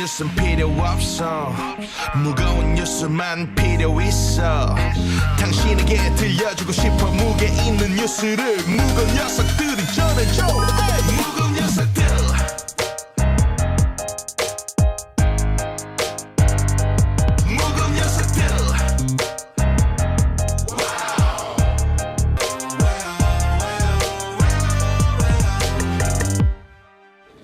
뉴스는 필요 없어 무거운 뉴스만 필요 있어 당신에게 들려주고 싶어 무게 있는 뉴스를 무거운 녀석들이 전해줘 무거운 녀석들 무거운 녀석들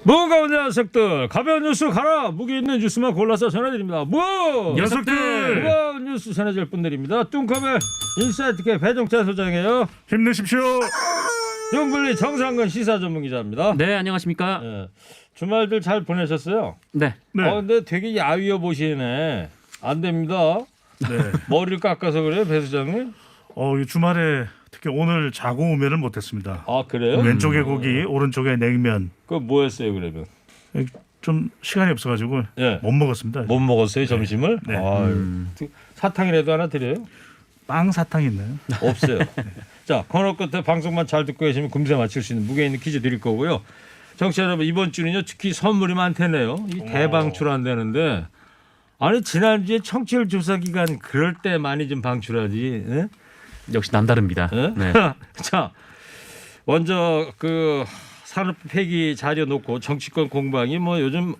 무거운 녀석들 가벼운 뉴스 가라 무게 있는 뉴스만 골라서 전해드립니다. 녀석들 무거운 뉴스 전해줄 분들입니다. 뚱커벨 인사이트K 배종찬 소장이에요. 힘내십시오. 영블리 정상근 시사 전문기자입니다. 네, 안녕하십니까? 네. 주말들 잘 보내셨어요? 네. 네. 근데 되게 야위어 보시네. 안 됩니다. 네. 머리를 깎아서 그래요, 배 소장님? 이 주말에 특히 오늘 자고 오면을 못했습니다. 아 그래요? 왼쪽에 고기, 오른쪽에 냉면. 그 뭐였어요 그러면? 좀 시간이 없어가지고 예. 못 먹었습니다. 못 먹었어요 점심을? 네. 아유, 사탕이라도 하나 드려요? 빵 사탕 있나요? 없어요. 자, 코너 끝에 방송만 잘 듣고 계시면 금세 맞출 수 있는 무게 있는 퀴즈 드릴 거고요. 청취자 여러분 이번 주는요 특히 선물이 많다네요. 이 대방출한다는데 아니 지난주에 청취율 조사 기간 그럴 때 많이 좀 방출하지. 예? 역시 남다릅니다. 예? 네. 자, 먼저 그 산업부 폐기 자료 놓고 정치권 공방이 뭐 요즘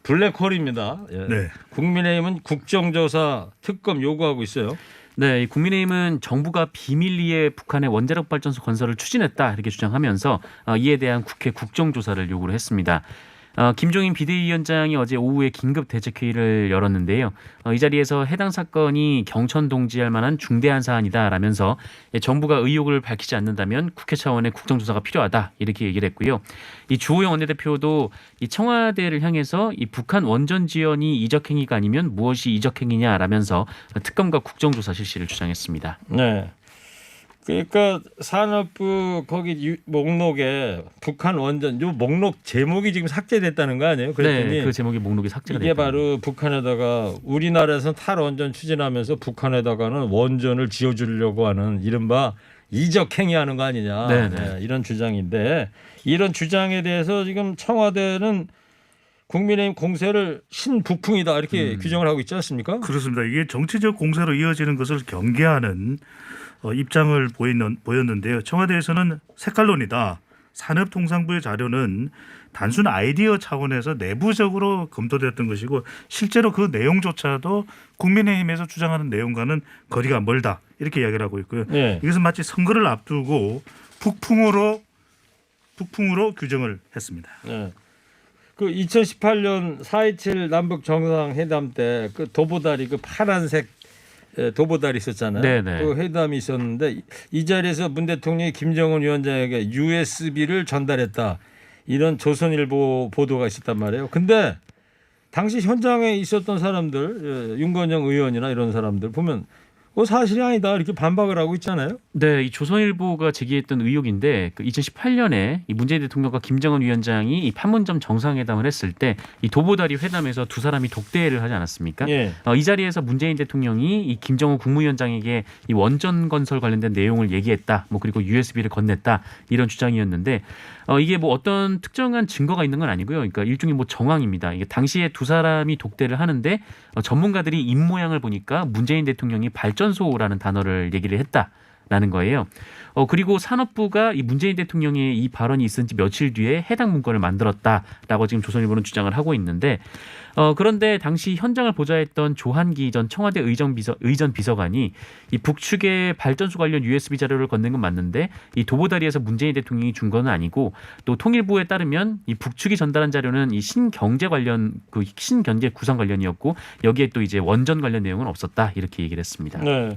블랙홀입니다. 예. 네. 국민의힘은 국정조사 특검 요구하고 있어요. 네, 이 국민의힘은 정부가 비밀리에 북한의 원자력 발전소 건설을 추진했다 이렇게 주장하면서 이에 대한 국회 국정조사를 요구를 했습니다. 김종인 비대위원장이 어제 오후에 긴급 대책회의를 열었는데요. 이 자리에서 해당 사건이 경천 동지할 만한 중대한 사안이다라면서 정부가 의혹을 밝히지 않는다면 국회 차원의 국정조사가 필요하다 이렇게 얘기를 했고요. 이 주호영 원내대표도 이 청와대를 향해서 이 북한 원전 지원이 이적행위가 아니면 무엇이 이적행위냐라면서 특검과 국정조사 실시를 주장했습니다. 네. 그러니까 산업부 거기 목록에 북한 원전 요 목록 제목이 지금 삭제됐다는 거 아니에요? 그랬더니 네, 그 제목이 목록이 삭제가 이게 됐다. 바로 북한에다가 우리나라에서는 탈원전 추진하면서 북한에다가는 원전을 지어주려고 하는 이른바 이적행위하는 거 아니냐. 네, 네, 이런 주장인데 이런 주장에 대해서 지금 청와대는 국민의힘 공세를 신북풍이다 이렇게 규정을 하고 있지 않습니까? 그렇습니다. 이게 정치적 공세로 이어지는 것을 경계하는 입장을 보였는데요. 청와대에서는 색깔론이다. 산업통상부의 자료는 단순 아이디어 차원에서 내부적으로 검토되었던 것이고 실제로 그 내용조차도 국민의힘에서 주장하는 내용과는 거리가 멀다. 이렇게 이야기를 하고 있고요. 네. 이것은 마치 선거를 앞두고 북풍으로 규정을 했습니다. 네. 그 2018년 4.27 남북 정상회담 때 그 도보다리 그 파란색 도보다리 있었잖아요. 네네. 그 회담이 있었는데 이 자리에서 문 대통령이 김정은 위원장에게 USB를 전달했다. 이런 조선일보 보도가 있었단 말이에요. 근데 당시 현장에 있었던 사람들, 윤건영 의원이나 이런 사람들 보면 사실이 아니다 이렇게 반박을 하고 있잖아요. 네, 이 조선일보가 제기했던 의혹인데 그 2018년에 이 문재인 대통령과 김정은 위원장이 이 판문점 정상회담을 했을 때 이 도보다리 회담에서 두 사람이 독대를 하지 않았습니까? 예. 이 자리에서 문재인 대통령이 이 김정은 국무위원장에게 이 원전 건설 관련된 내용을 얘기했다. 뭐 그리고 USB를 건넸다. 이런 주장이었는데 이게 뭐 어떤 특정한 증거가 있는 건 아니고요. 그러니까 일종의 뭐 정황입니다. 이게 당시에 두 사람이 독대를 하는데 전문가들이 입 모양을 보니까 문재인 대통령이 발전소라는 단어를 얘기를 했다라는 거예요. 그리고 산업부가 이 문재인 대통령의 이 발언이 있은 지 며칠 뒤에 해당 문건을 만들었다라고 지금 조선일보는 주장을 하고 있는데 그런데 당시 현장을 보좌했던 조한기 전 청와대 의전 비서관이 이 북측에 발전소 관련 USB 자료를 건넨 건 맞는데 이 도보다리에서 문재인 대통령이 준 건 아니고 또 통일부에 따르면 이 북측이 전달한 자료는 이 신경제 관련 그 신경제 구상 관련이었고 여기에 또 이제 원전 관련 내용은 없었다 이렇게 얘기를 했습니다. 네.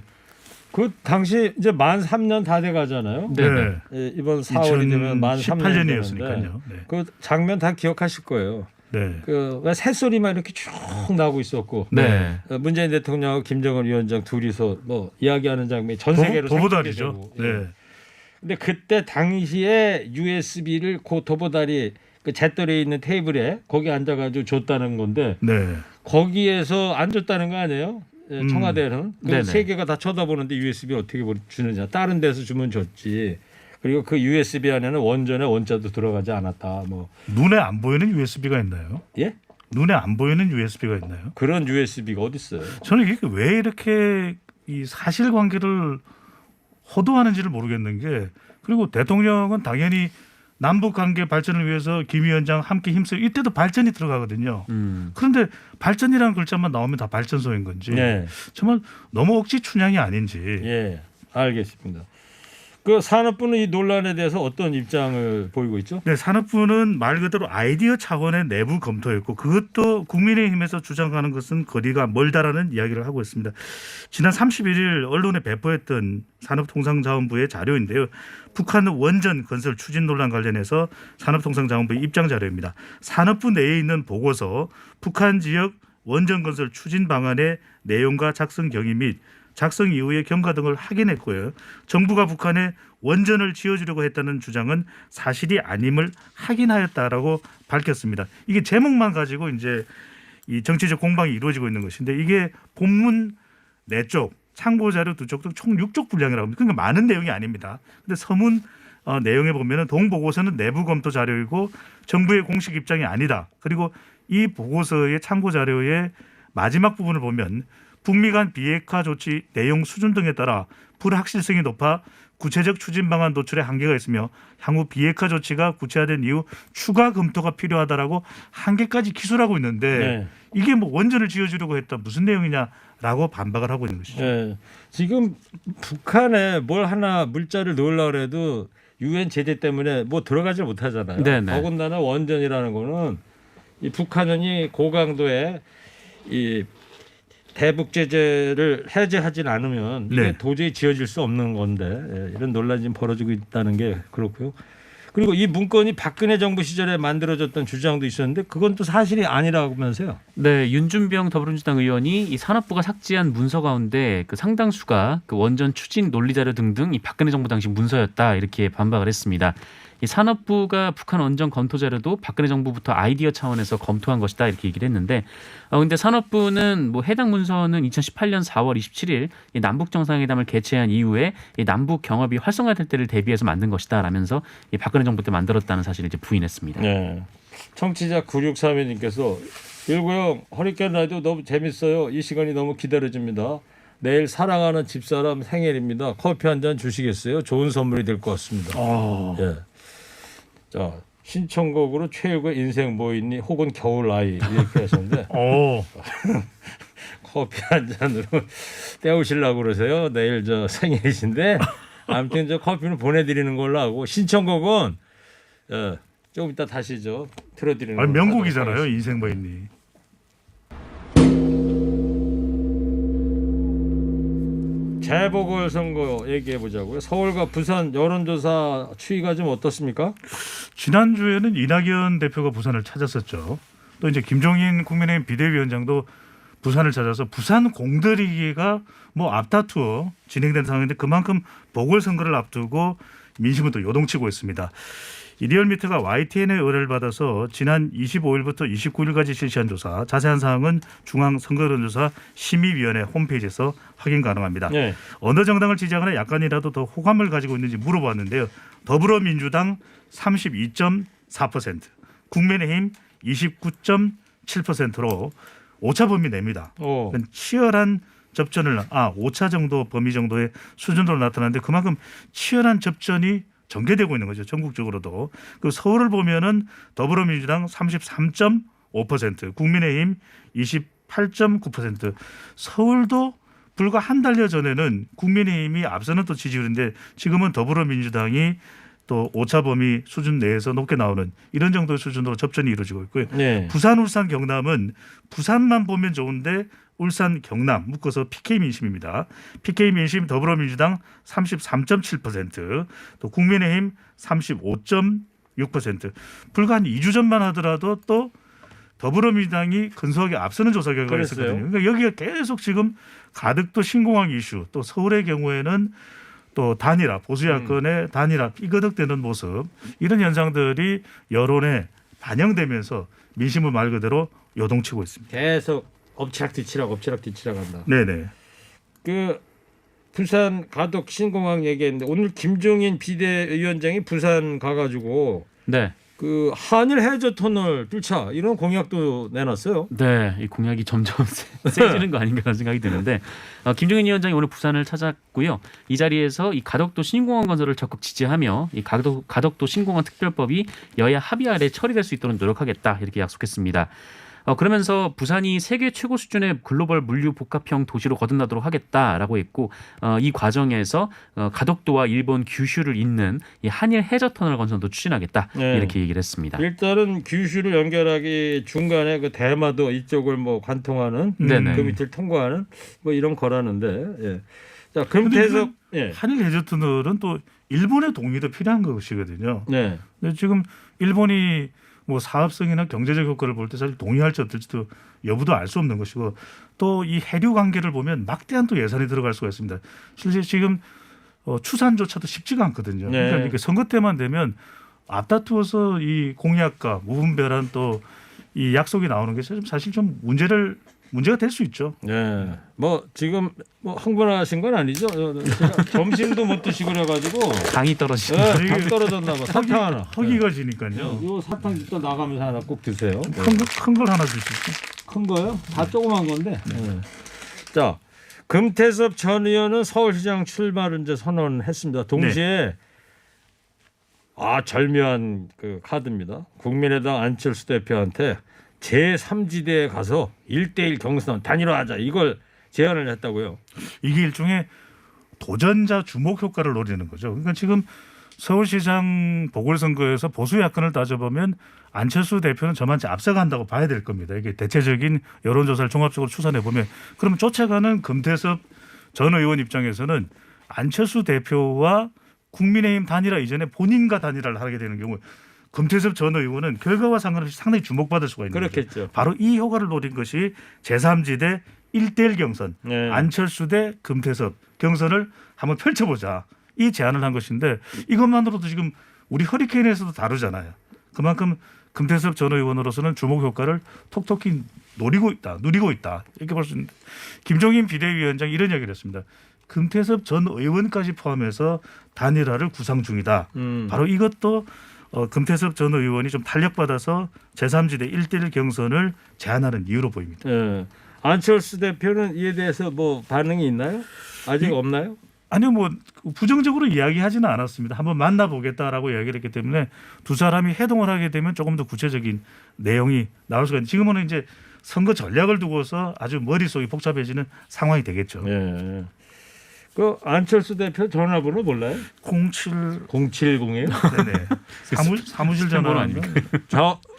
그 당시 이제 만 3년 다 돼 가잖아요. 네. 네. 예, 이번 4월이 되면 만 3년 년이었으니까요. 네. 그 장면 다 기억하실 거예요. 네. 그 새소리만 이렇게 쭉 나고 있었고 네. 문재인 대통령하고 김정은 위원장 둘이서 뭐 이야기하는 장면이 전 세계로 도보다리죠. 네. 네. 근데 그때 당시에 USB를 그 도보다리 그 잿더리에 있는 테이블에 거기 앉아가지고 줬다는 건데 네. 거기에서 안 줬다는 거 아니에요? 청와대는 네네. 세 개가 다 쳐다보는데 USB 어떻게 주느냐? 다른 데서 주면 줬지. 그리고 그 USB 안에는 원전의 원자도 들어가지 않았다. 뭐 눈에 안 보이는 USB가 있나요? 예? 눈에 안 보이는 USB가 있나요? 그런 USB가 어디 있어요? 저는 이게 왜 이렇게 이 사실관계를 호도하는지를 모르겠는 게 그리고 대통령은 당연히 남북 관계 발전을 위해서 김 위원장 함께 힘써 이때도 발전이 들어가거든요. 그런데 발전이라는 글자만 나오면 다 발전소인 건지 네. 정말 너무 억지 춘향이 아닌지. 예, 알겠습니다. 그 산업부는 이 논란에 대해서 어떤 입장을 보이고 있죠? 네, 산업부는 말 그대로 아이디어 차원의 내부 검토였고 그것도 국민의힘에서 주장하는 것은 거리가 멀다라는 이야기를 하고 있습니다. 지난 31일 언론에 배포했던 산업통상자원부의 자료인데요. 북한 원전 건설 추진 논란 관련해서 산업통상자원부의 입장 자료입니다. 산업부 내에 있는 보고서 북한 지역 원전 건설 추진 방안의 내용과 작성 경위 및 작성 이후의 경과 등을 확인했고요. 정부가 북한에 원전을 지어주려고 했다는 주장은 사실이 아님을 확인하였다라고 밝혔습니다. 이게 제목만 가지고 이제 이 정치적 공방이 이루어지고 있는 것인데 이게 본문 4쪽, 참고 자료 2쪽 등 총 6쪽 분량이라고 합니다. 그러니까 많은 내용이 아닙니다. 근데 서문 내용에 보면은 동보고서는 내부 검토 자료이고 정부의 공식 입장이 아니다. 그리고 이 보고서의 참고 자료의 마지막 부분을 보면 북미 간 비핵화 조치 내용 수준 등에 따라 불확실성이 높아 구체적 추진 방안 도출에 한계가 있으며 향후 비핵화 조치가 구체화된 이후 추가 검토가 필요하다라고 한계까지 기술하고 있는데 네. 이게 뭐 원전을 지어주려고 했다 무슨 내용이냐라고 반박을 하고 있는 것이죠. 예, 지금 북한에 뭘 하나 물자를 넣으려고 해도 유엔 제재 때문에 뭐 들어가지 못하잖아요. 네네. 더군다나 원전이라는 거는 이 북한이 고강도의 이 대북 제재를 해제하진 않으면 이게 네. 도저히 지어질 수 없는 건데 예, 이런 논란이 지금 벌어지고 있다는 게 그렇고요. 그리고 이 문건이 박근혜 정부 시절에 만들어졌던 주장도 있었는데 그건 또 사실이 아니라면서요. 네, 윤준병 더불어민주당 의원이 이 산업부가 삭제한 문서 가운데 그 상당수가 그 원전 추진 논리 자료 등등 이 박근혜 정부 당시 문서였다 이렇게 반박을 했습니다. 이 산업부가 북한 원전 검토 자료도 박근혜 정부부터 아이디어 차원에서 검토한 것이다 이렇게 얘기를 했는데, 근데 산업부는 뭐 해당 문서는 2018년 4월 27일 이 남북 정상회담을 개최한 이후에 이 남북 경협이 활성화될 때를 대비해서 만든 것이다라면서 이 박근혜 정부 때 만들었다는 사실을 이제 부인했습니다. 네. 청취자 9632님께서 190 허리케인 라디오 너무 재밌어요. 이 시간이 너무 기다려집니다. 내일 사랑하는 집사람 생일입니다. 커피 한 잔 주시겠어요? 좋은 선물이 될 것 같습니다. 예. 자, 신청곡으로 최일구의 인생 뭐 있니? 혹은 겨울 아이 이렇게 하셨는데 커피 한 잔으로 때우시려고 그러세요. 내일 저 생일이신데 아무튼 저 커피는 보내드리는 걸로 하고 신청곡은 조금 이따 다시 저 틀어드리는 걸로 명곡이잖아요. 하도록 하겠습니다. 인생 뭐 있니. 재보궐선거 얘기해 보자고요. 서울과 부산 여론조사 추이가 좀 어떻습니까? 지난주에는 이낙연 대표가 부산을 찾았었죠. 또 이제 김종인 국민의힘 비대위원장도 부산을 찾아서 부산 공들이기가 뭐 앞다투어 진행된 상황인데 그만큼 보궐선거를 앞두고 민심은 또 요동치고 있습니다. 이 리얼미터가 YTN의 의뢰를 받아서 지난 25일부터 29일까지 실시한 조사, 자세한 사항은 중앙선거여론조사 심의위원회 홈페이지에서 확인 가능합니다. 네. 어느 정당을 지지하거나 약간이라도 더 호감을 가지고 있는지 물어봤는데요. 더불어민주당 32.4%, 국민의힘 29.7%로 오차 범위 냅니다. 치열한 접전을 오차 정도 범위 정도의 수준으로 나타나는데 그만큼 치열한 접전이 전개되고 있는 거죠. 전국적으로도. 그 서울을 보면은 더불어민주당 33.5%, 국민의힘 28.9%. 서울도 불과 한 달여 전에는 국민의힘이 앞서는 또 지지율인데 지금은 더불어민주당이 또 오차 범위 수준 내에서 높게 나오는 이런 정도의 수준으로 접전이 이루어지고 있고요. 네. 부산, 울산, 경남은 부산만 보면 좋은데 울산, 경남 묶어서 PK 민심입니다. PK 민심 더불어민주당 33.7%, 또 국민의힘 35.6%. 불과 한 2주 전만 하더라도 또 더불어민주당이 근소하게 앞서는 조사 결과가 그랬어요. 있었거든요. 그러니까 여기가 계속 지금 가덕 또 신공항 이슈, 또 서울의 경우에는 또 단일화, 보수 야권의 단일화 삐거덕대는 모습, 이런 현상들이 여론에 반영되면서 민심을 말 그대로 요동치고 있습니다. 계속 엎치락뒤치락 한다. 네네. 그 부산 가덕 신공항 얘기했는데 오늘 김종인 비대위원장이 부산 가가지고 네. 그 한일 해저 터널 뚫자 이런 공약도 내놨어요. 네, 이 공약이 점점 세지는 거 아닌가라는 생각이 드는데 김종인 위원장이 오늘 부산을 찾았고요. 이 자리에서 이 가덕도 신공항 건설을 적극 지지하며 이 가덕도 신공항 특별법이 여야 합의 아래 처리될 수 있도록 노력하겠다 이렇게 약속했습니다. 그러면서 부산이 세계 최고 수준의 글로벌 물류 복합형 도시로 거듭나도록 하겠다라고 했고 이 과정에서 가덕도와 일본 규슈를 잇는 이 한일 해저 터널 건설도 추진하겠다 네. 이렇게 얘기를 했습니다. 일단은 규슈를 연결하기 중간에 그 대마도 이쪽을 뭐 관통하는 네네. 그 밑을 통과하는 뭐 이런 거라는데. 예. 자, 금태섭 예. 한일 해저 터널은 또 일본의 동의도 필요한 것이거든요. 네. 근데 지금 일본이 뭐 사업성이나 경제적 효과를 볼 때 사실 동의할지 어떨지도 여부도 알 수 없는 것이고 또 이 해류 관계를 보면 막대한 또 예산이 들어갈 수가 있습니다. 실제 지금 추산조차도 쉽지가 않거든요. 네. 그러니까 이렇게 선거 때만 되면 앞다투어서 이 공약과 무분별한 또 이 약속이 나오는 게 사실 좀 문제가 될 수 있죠. 네. 뭐 지금 뭐 흥분하신 건 아니죠? 제가 점심도 못 드시고 그래가지고 당이 떨어지는 네, 당 떨어졌나 봐. 사탕 하나. 허기가 지니까요. 요 사탕 또 나가면서 하나 꼭 드세요. 네. 큰 걸 하나 주시죠. 큰 거요? 다 조그만 건데. 네. 자, 금태섭 전 의원은 서울시장 출마를 이제 선언했습니다. 동시에 절묘한 그 카드입니다. 국민의당 안철수 대표한테 제3지대에 가서 1대1 경선 단일화하자 이걸 제안을 했다고요. 이게 일종의 도전자 주목 효과를 노리는 거죠. 그러니까 지금 서울시장 보궐선거에서 보수 야권을 따져보면 안철수 대표는 저만치 앞서간다고 봐야 될 겁니다. 이게 대체적인 여론조사를 종합적으로 추산해 보면 그러면 쫓아가는 금태섭 전 의원 입장에서는 안철수 대표와 국민의힘 단일화 이전에 본인과 단일화를 하게 되는 경우 금태섭 전 의원은 결과와 상관없이 상당히 주목받을 수가 있는 그렇겠죠. 거죠. 바로 이 효과를 노린 것이 제3지대 1대1 경선 네. 안철수 대 금태섭 경선을 한번 펼쳐보자. 이 제안을 한 것인데 이것만으로도 지금 우리 허리케인에서도 다루잖아요. 그만큼 금태섭 전 의원으로서는 주목 효과를 톡톡히 누리고 있다. 이렇게 볼 수 있는데 김종인 비대위원장이 이런 이야기를 했습니다. 금태섭 전 의원까지 포함해서 단일화를 구상 중이다. 바로 이것도 금태섭 전 의원이 좀 탄력받아서 제3지대 1대1 경선을 제안하는 이유로 보입니다. 예. 안철수 대표는 이에 대해서 뭐 반응이 있나요? 아직 없나요? 아니요, 뭐 부정적으로 이야기하지는 않았습니다. 한번 만나보겠다라고 이야기를 했기 때문에 두 사람이 해동을 하게 되면 조금 더 구체적인 내용이 나올 수가 있는데 지금은 이제 선거 전략을 두고서 아주 머릿속이 복잡해지는 상황이 되겠죠. 예. 그 안철수 대표 전화번호 몰라요? 070이에요? 070이에요? 네네. 사무실 전화 아닙니까?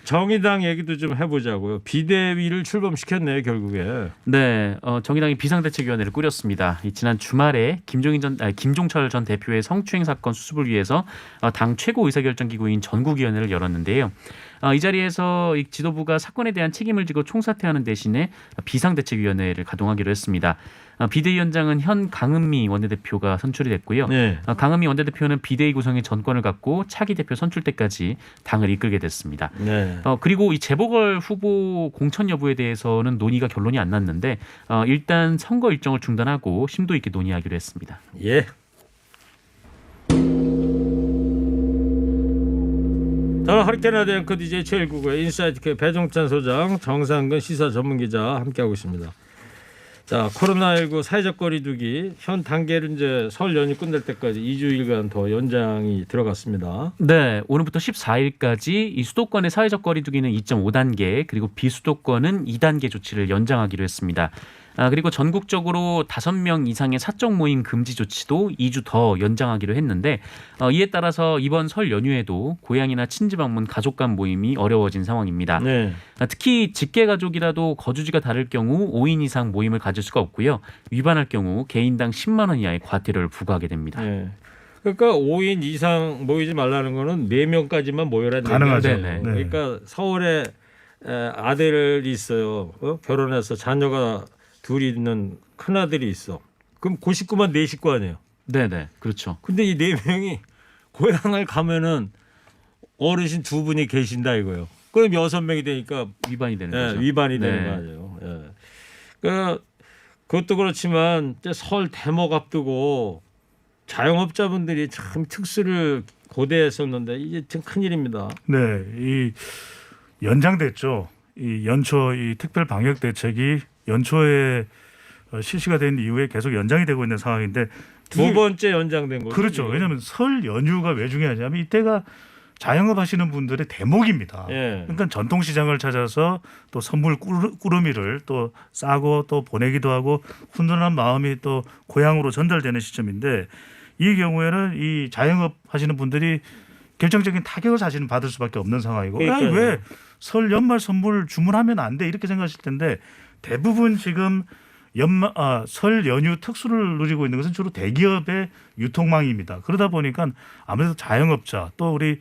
정의당 얘기도 좀 해보자고요. 비대위를 출범시켰네요, 결국에. 네, 정의당이 비상대책위원회를 꾸렸습니다. 지난 주말에 김종철 전 대표의 성추행 사건 수습을 위해서 당 최고 의사결정기구인 전국위원회를 열었는데요. 이 자리에서 지도부가 사건에 대한 책임을 지고 총사퇴하는 대신에 비상대책위원회를 가동하기로 했습니다. 비대위원장은 현 강은미 원내대표가 선출이 됐고요. 네. 강은미 원내대표는 비대위 구성의 전권을 갖고 차기 대표 선출 때까지 당을 이끌게 됐습니다. 네. 그리고 이 재보궐 후보 공천 여부에 대해서는 논의가 결론이 안 났는데 일단 선거 일정을 중단하고 심도 있게 논의하기로 했습니다. 예. 저는 허리케인 라디오 앵커 DJ 최일구의 인사이트 K 배종찬 소장, 정상근 시사 전문기자 함께하고 있습니다. 자, 코로나19 사회적 거리두기 현 단계를 이제 설 연휴 끝날 때까지 2주일간 더 연장이 들어갔습니다. 네, 오늘부터 14일까지 이 수도권의 사회적 거리두기는 2.5단계 그리고 비수도권은 2단계 조치를 연장하기로 했습니다. 그리고 전국적으로 5명 이상의 사적 모임 금지 조치도 2주 더 연장하기로 했는데 이에 따라서 이번 설 연휴에도 고향이나 친지 방문 가족 간 모임이 어려워진 상황입니다. 네. 특히 직계 가족이라도 거주지가 다를 경우 5인 이상 모임을 가질 수가 없고요. 위반할 경우 개인당 10만 원 이하의 과태료를 부과하게 됩니다. 네. 그러니까 5인 이상 모이지 말라는 거는 4명까지만 모여라. 가능하죠. 네네. 그러니까 서울에 아들이 있어요. 결혼해서 자녀가 둘이 있는 큰아들이 있어. 그럼 그 식구만 4식구 아니에요. 네네, 그렇죠. 근데 이 4명이 고향을 가면은 어르신 2분이 계신다 이거예요. 그럼 6명이 되니까 위반이 되는 거죠. 위반이 되는 네. 거 아니에요. 예. 그러니까 그것도 그렇지만 이제 설 대목 앞두고 자영업자분들이 참 특수를 고대했었는데 이게 참 큰일입니다. 네, 이 연장됐죠. 이 연초 이 특별 방역 대책이 연초에 실시가 된 이후에 계속 연장이 되고 있는 상황인데 두 번째 연장된 거죠. 그렇죠. 왜냐하면 설 연휴가 왜 중요하냐면 이때가 자영업 하시는 분들의 대목입니다. 예. 그러니까 전통시장을 찾아서 또 선물 꾸러미를 또 싸고 또 보내기도 하고 훈훈한 마음이 또 고향으로 전달되는 시점인데 이 경우에는 이 자영업 하시는 분들이 결정적인 타격을 사실은 받을 수밖에 없는 상황이고 왜 설 연말 선물 주문하면 안 돼 이렇게 생각하실 텐데 대부분 지금 설 연휴 특수를 누리고 있는 것은 주로 대기업의 유통망입니다. 그러다 보니까 아무래도 자영업자 또 우리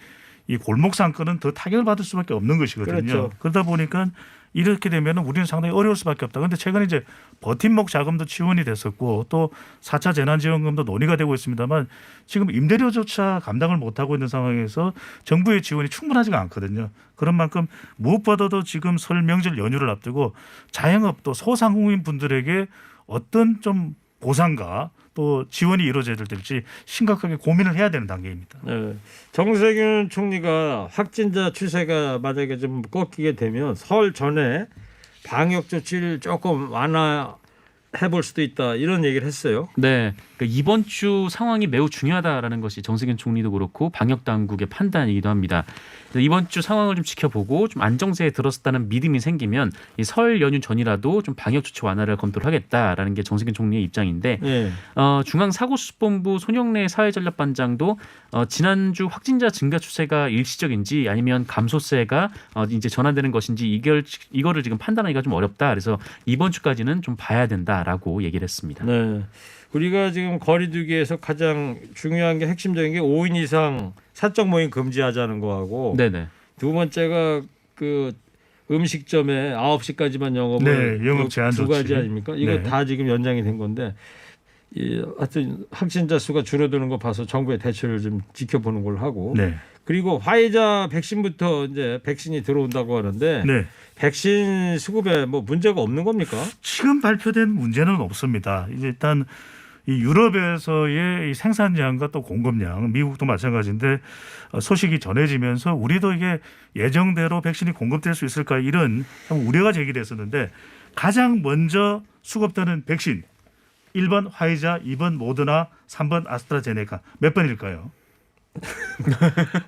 이 골목 상권은 더 타격을 받을 수밖에 없는 것이거든요. 그렇죠. 그러다 보니까 이렇게 되면 우리는 상당히 어려울 수밖에 없다. 그런데 최근에 이제 버팀목 자금도 지원이 됐었고 또 4차 재난지원금도 논의가 되고 있습니다만 지금 임대료조차 감당을 못하고 있는 상황에서 정부의 지원이 충분하지가 않거든요. 그런 만큼 무엇보다도 지금 설 명절 연휴를 앞두고 자영업 또 소상공인 분들에게 어떤 좀 보상과 또 지원이 이루어져야 될지 심각하게 고민을 해야 되는 단계입니다. 네. 정세균 총리가 확진자 추세가 만약에 좀 꺾이게 되면 설 전에 방역 조치를 조금 완화해 볼 수도 있다 이런 얘기를 했어요. 네, 그러니까 이번 주 상황이 매우 중요하다라는 것이 정세균 총리도 그렇고 방역 당국의 판단이기도 합니다. 이번 주 상황을 좀 지켜보고 좀 안정세에 들었다는 믿음이 생기면 이 설 연휴 전이라도 좀 방역 조치 완화를 검토를 하겠다라는 게 정세균 총리의 입장인데 네. 중앙사고수습본부 손영래 사회전략반장도 지난주 확진자 증가 추세가 일시적인지 아니면 감소세가 이제 전환되는 것인지 이거를 지금 판단하기가 좀 어렵다. 그래서 이번 주까지는 좀 봐야 된다라고 얘기를 했습니다. 네. 우리가 지금 거리두기에서 가장 중요한 게 핵심적인 게 5인 이상 사적 모임 금지하자는 거하고 네네. 두 번째가 그 음식점에 9시까지만 영업을 네, 영업 제한 두 가지 조치. 아닙니까? 이거 네. 다 지금 연장이 된 건데 하여튼 확진자 수가 줄어드는 거 봐서 정부의 대처를 좀 지켜보는 걸로 하고 네. 그리고 화이자 백신부터 이제 백신이 들어온다고 하는데 네. 백신 수급에 뭐 문제가 없는 겁니까? 지금 발표된 문제는 없습니다. 이제 일단 이 유럽에서의 이 생산량과 또 공급량, 미국도 마찬가지인데 소식이 전해지면서 우리도 이게 예정대로 백신이 공급될 수 있을까 이런 참 우려가 제기됐었는데 가장 먼저 수급되는 백신 1번 화이자, 2번 모더나, 3번 아스트라제네카 몇 번일까요?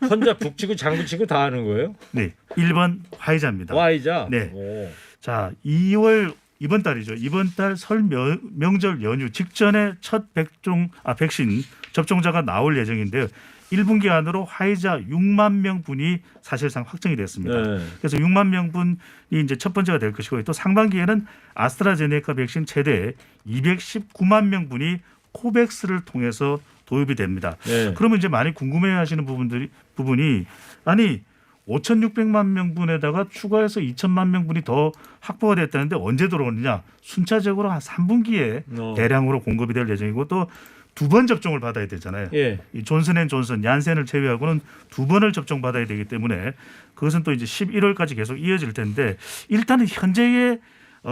혼자 북치고 장구치고 다 하는 거예요? 네, 1번 화이자입니다. 화이자. 네. 오. 자, 2월 이번 달이죠. 이번 달 설 명절 연휴 직전에 첫 백신 접종자가 나올 예정인데요. 1분기 안으로 화이자 6만 명분이 사실상 확정이 됐습니다. 네. 그래서 6만 명분이 이제 첫 번째가 될 것이고 또 상반기에는 아스트라제네카 백신 최대 219만 명분이 코백스를 통해서 도입이 됩니다. 네. 그러면 이제 많이 궁금해하시는 부분이 아니 5,600만 명분에다가 추가해서 2천만 명분이 더 확보가 됐다는데 언제 들어오느냐? 순차적으로 한 3분기에 대량으로 공급이 될 예정이고 또 두 번 접종을 받아야 되잖아요. 예. 이 존슨앤존슨, 얀센을 제외하고는 두 번을 접종받아야 되기 때문에 그것은 또 이제 11월까지 계속 이어질 텐데 일단은 현재의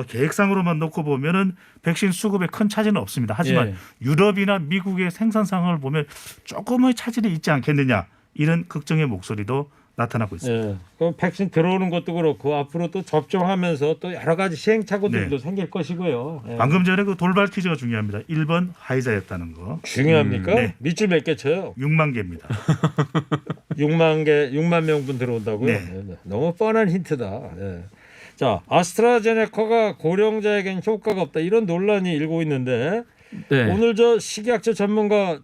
계획상으로만 놓고 보면은 백신 수급에 큰 차질은 없습니다. 하지만 예. 유럽이나 미국의 생산 상황을 보면 조금의 차질이 있지 않겠느냐 이런 걱정의 목소리도 나타나고 있습니다. 예. 그럼 백신 들어오는 것도 그렇고 앞으로 또 접종하면서 또 여러 가지 시행착오들도 네. 생길 것이고요. 예. 방금 전에 그 돌발 퀴즈가 중요합니다. 1번 화이자였다는 거. 중요합니까? 네. 밑줄 몇 개 쳐요? 6만 개입니다. 6만 명분 들어온다고요? 네. 네. 너무 뻔한 힌트다. 예. 자, 아스트라제네카가 고령자에겐 효과가 없다 이런 논란이 일고 있는데 네. 오늘 저 식약처 전문가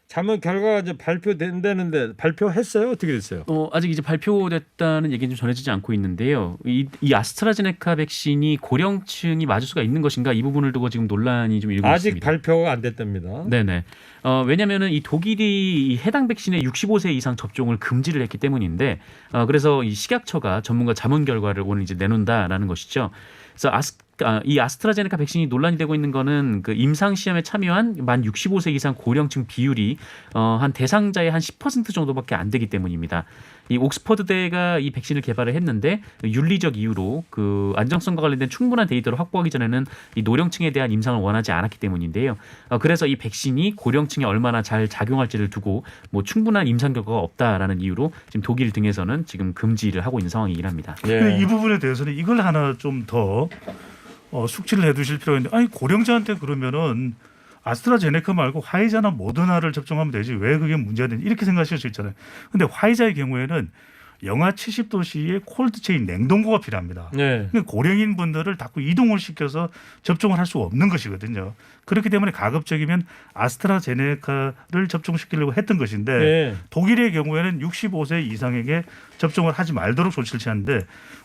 자문 결과가 이제 발표된다는데 발표했어요? 어떻게 됐어요? 아직 이제 발표됐다는 얘기는 좀 전해지지 않고 있는데요. 이 아스트라제네카 백신이 고령층이 맞을 수가 있는 것인가 이 부분을 두고 지금 논란이 좀 일고 아직 있습니다. 발표가 안 됐답니다. 네네. 왜냐하면은 이 독일이 이 해당 백신의 65세 이상 접종을 금지를 했기 때문인데, 그래서 이 식약처가 전문가 자문 결과를 오늘 이제 내놓는다라는 것이죠. 그래서 이 아스트라제네카 백신이 논란이 되고 있는 거는 그 임상 시험에 참여한 만 65세 이상 고령층 비율이 한 대상자의 한 10% 정도밖에 안 되기 때문입니다. 이 옥스퍼드대가 이 백신을 개발을 했는데 윤리적 이유로 그 안정성과 관련된 충분한 데이터를 확보하기 전에는 이 노령층에 대한 임상을 원하지 않았기 때문인데요. 그래서 이 백신이 고령층에 얼마나 잘 작용할지를 두고 뭐 충분한 임상 결과가 없다라는 이유로 지금 독일 등에서는 지금 금지를 하고 있는 상황이긴 합니다. 근데 예. 이 부분에 대해서는 이걸 하나 좀 더 숙지를 해두실 필요가 있는데, 아니 고령자한테 그러면은 아스트라제네카 말고 화이자나 모더나를 접종하면 되지 왜 그게 문제가 되지 이렇게 생각하실 수 있잖아요. 근데 화이자의 경우에는 영하 70도씨의 콜드체인 냉동고가 필요합니다. 네. 그러니까 고령인 분들을 자꾸 이동을 시켜서 접종을 할 수가 없는 것이거든요. 그렇기 때문에 가급적이면 아스트라제네카를 접종시키려고 했던 것인데 네. 독일의 경우에는 65세 이상에게 접종을 하지 말도록 조치를 취하는데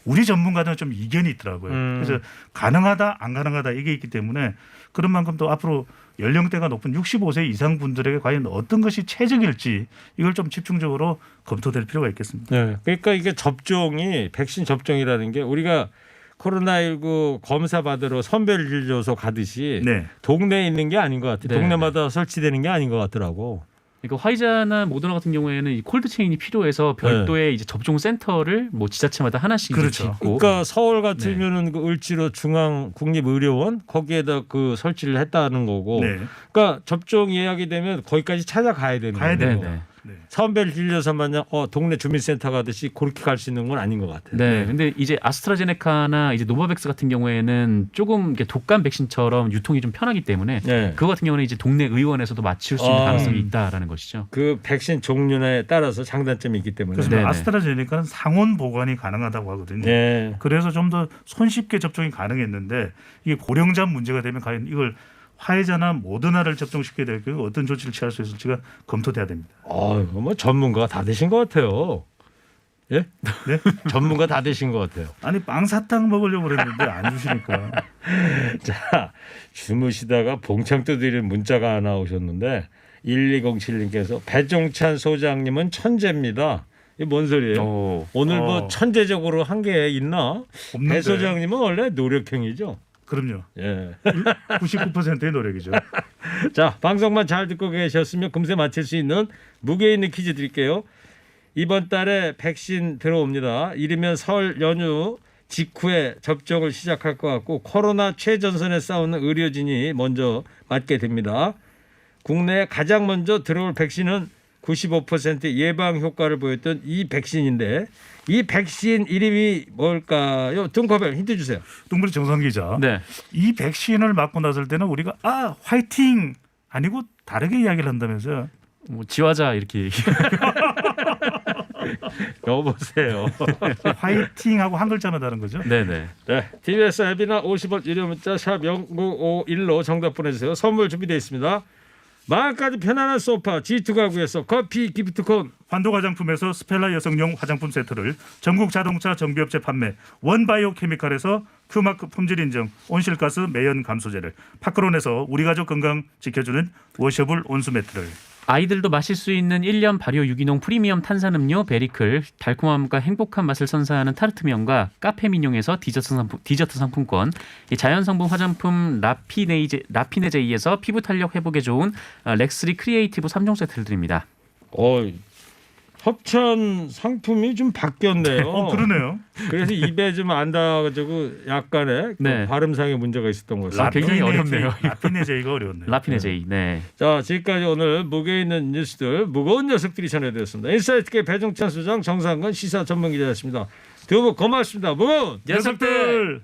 우리 전문가들은 좀 이견이 있더라고요. 그래서 가능하다 안 가능하다 이게 있기 때문에 그런 만큼 또 앞으로 연령대가 높은 65세 이상 분들에게 과연 어떤 것이 최적일지 이걸 좀 집중적으로 검토될 필요가 있겠습니다. 네. 그러니까 이게 접종이 백신 접종이라는 게 우리가 코로나19 검사 받으러 선별진료소 가듯이 네. 동네에 있는 게 아닌 것 같아요. 네. 동네마다 설치되는 게 아닌 것 같더라고. 그러니까 화이자나 모더나 같은 경우에는 이 콜드체인이 필요해서 별도의 이제 접종 센터를 뭐 지자체마다 하나씩 그렇죠. 짓고 그러니까 서울 같으면은 그 을지로 중앙 국립의료원 거기에다 그 설치를 했다는 거고. 네. 그러니까 접종 예약이 되면 거기까지 찾아가야 되는 가야 거예요. 되는 네, 네. 네. 선별진료소 마냥 동네 주민센터 가듯이 그렇게 갈 수 있는 건 아닌 것 같아요. 네, 근데 이제 아스트라제네카나 이제 노바백스 같은 경우에는 조금 이렇게 독감 백신처럼 유통이 좀 편하기 때문에 네. 그거 같은 경우는 이제 동네 의원에서도 맞출 수 있는 가능성이 있다라는 것이죠. 그 백신 종류에 따라서 장단점이 있기 때문에. 그래서 네네. 아스트라제네카는 상온 보관이 가능하다고 하거든요. 네. 그래서 좀 더 손쉽게 접종이 가능했는데 이게 고령자 문제가 되면 과연 이걸 화이자나 모더나를 접종시켜야 될 경우 어떤 조치를 취할 수 있을지가 검토돼야 됩니다. 뭐 전문가가 다 되신 것 같아요. 예? 네? 전문가 다 되신 것 같아요. 아니 빵 사탕 먹으려고 그랬는데 안 주시니까. 자, 주무시다가 봉창 두드리는 문자가 하나 오셨는데 1207님께서 배종찬 소장님은 천재입니다. 이게 뭔 소리예요? 오늘 뭐 천재적으로 한 게 있나? 없는데. 배 소장님은 원래 노력형이죠. 그럼요. 예. 99%의 노력이죠. 자, 방송만 잘 듣고 계셨으면 금세 맞힐 수 있는 무게 있는 퀴즈 드릴게요. 이번 달에 백신 들어옵니다. 이르면 설 연휴 직후에 접종을 시작할 것 같고 코로나 최전선에 싸우는 의료진이 먼저 맞게 됩니다. 국내에 가장 먼저 들어올 백신은 95% 예방 효과를 보였던 이 백신인데 이 백신 이름이 뭘까요? 등커벨 힌트 주세요. 뚱블리 정상 기자. 네. 이 백신을 맞고 나설 때는 우리가 화이팅 아니고 다르게 이야기를 한다면서요. 뭐 지화자 이렇게 여보세요. 화이팅하고 한 글자만 다른 거죠. 네네. 네, TBS 앱이나 50원 유료 문자 샵 0951로 정답 보내주세요. 선물 준비되어 있습니다. 마음까지 편안한 소파 G2 가구에서 커피 기프트콘, 환도 화장품에서 스펠라 여성용 화장품 세트를, 전국 자동차 정비업체 판매 원바이오 케미칼에서 큐마크 품질 인정 온실가스 매연 감소제를, 파크론에서 우리 가족 건강 지켜주는 워셔블 온수 매트를, 아이들도 마실 수 있는 1년 발효 유기농 프리미엄 탄산음료 베리클, 달콤함과 행복한 맛을 선사하는 타르트면과 카페민용에서 디저트 상품권, 이 자연성분 화장품 라피네제이에서 피부 탄력 회복에 좋은 렉스리 크리에이티브 3종 세트를 드립니다. 협찬 상품이 좀 바뀌었네요. 그러네요. 그래서 입에 좀 안 닿아가지고 약간의 그 네. 발음상의 문제가 있었던 것 같습니다. 굉장히 어렵네요. 라피네제이가 어려웠네요. 라피네제이. 네. 자, 지금까지 오늘 무게 있는 뉴스들, 무거운 녀석들이 전해드렸습니다. 인사이트계 배종찬 소장, 정상근 시사 전문기자였습니다. 두 분 고맙습니다. 무거운 녀석들.